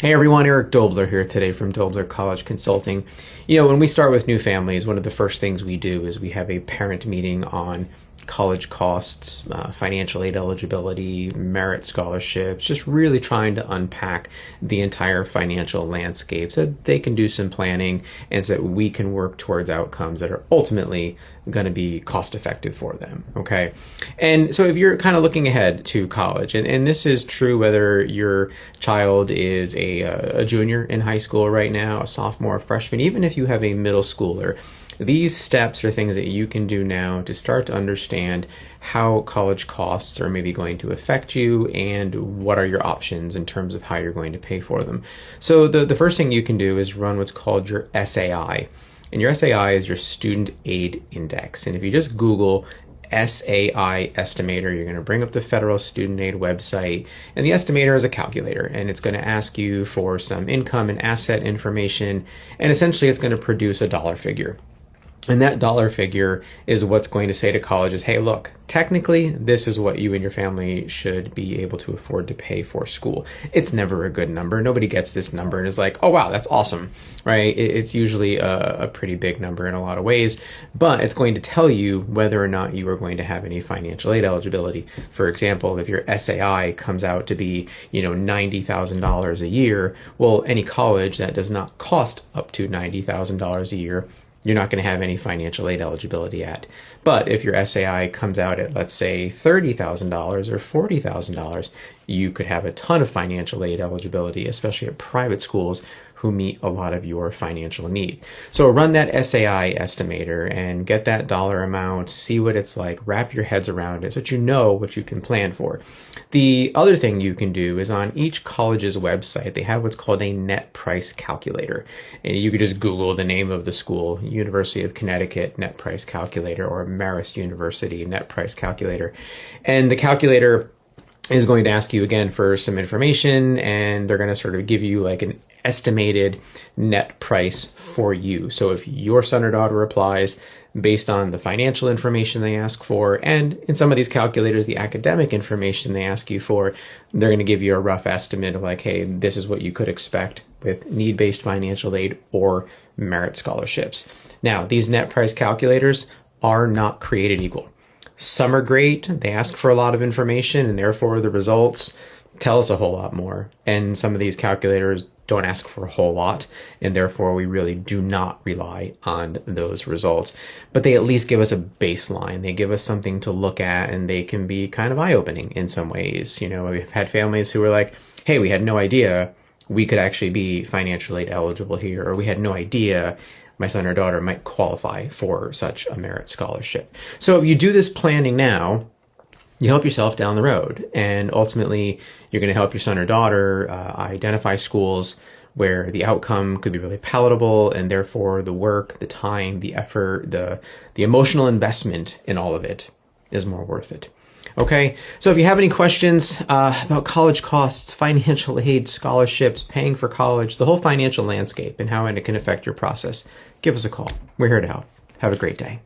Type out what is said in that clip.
Hey everyone, Eric Dobler here today from Dobler College Consulting. When we start with new families, one of the first things we do is we have a parent meeting on college costs, financial aid eligibility, merit scholarships, just really trying to unpack the entire financial landscape so that they can do some planning and so that we can work towards outcomes that are ultimately going to be cost effective for them. Okay. And so if you're kind of looking ahead to college, and this is true whether your child is a junior in high school right now, a sophomore, a freshman, even if you have a middle schooler, these steps are things that you can do now to start to understand how college costs are maybe going to affect you and what are your options in terms of how you're going to pay for them. So the first thing you can do is run what's called your SAI. And your SAI is your Student Aid Index. And if you just Google SAI estimator, you're going to bring up the federal student aid website, and the estimator is a calculator, and it's going to ask you for some income and asset information, and essentially it's going to produce a dollar figure. And that dollar figure is what's going to say to colleges, hey, look, technically, this is what you and your family should be able to afford to pay for school. It's never a good number. Nobody gets this number and is like, oh, wow, that's awesome, right? It's usually a pretty big number in a lot of ways, but it's going to tell you whether or not you are going to have any financial aid eligibility. For example, if your SAI comes out to be, $90,000 a year, well, any college that does not cost up to $90,000 a year, you're not going to have any financial aid eligibility at. But if your SAI comes out at, let's say, $30,000 or $40,000, you could have a ton of financial aid eligibility, especially at private schools who meet a lot of your financial need. So run that SAI estimator and get that dollar amount, see what it's like, wrap your heads around it so that you know what you can plan for. The other thing you can do is on each college's website, they have what's called a net price calculator. And you could just Google the name of the school, University of Connecticut net price calculator, or Marist University net price calculator. And the calculator is going to ask you again for some information, and they're going to sort of give you like an estimated net price for you. So if your son or daughter applies based on the financial information they ask for, and in some of these calculators, the academic information they ask you for, they're going to give you a rough estimate of like, hey, this is what you could expect with need-based financial aid or merit scholarships. Now, these net price calculators are not created equal. Some are great. They ask for a lot of information, and therefore the results tell us a whole lot more. And some of these calculators don't ask for a whole lot, and therefore we really do not rely on those results. But they at least give us a baseline. They give us something to look at, and they can be kind of eye-opening in some ways. We've had families who were like, hey, we had no idea we could actually be financially eligible here, or we had no idea my son or daughter might qualify for such a merit scholarship. So if you do this planning now, you help yourself down the road, and ultimately you're going to help your son or daughter identify schools where the outcome could be really palatable, and therefore the work, the time, the effort, the emotional investment in all of it is more worth it. Okay, so if you have any questions about college costs, financial aid, scholarships, paying for college, the whole financial landscape and how it can affect your process, give us a call. We're here to help. Have a great day.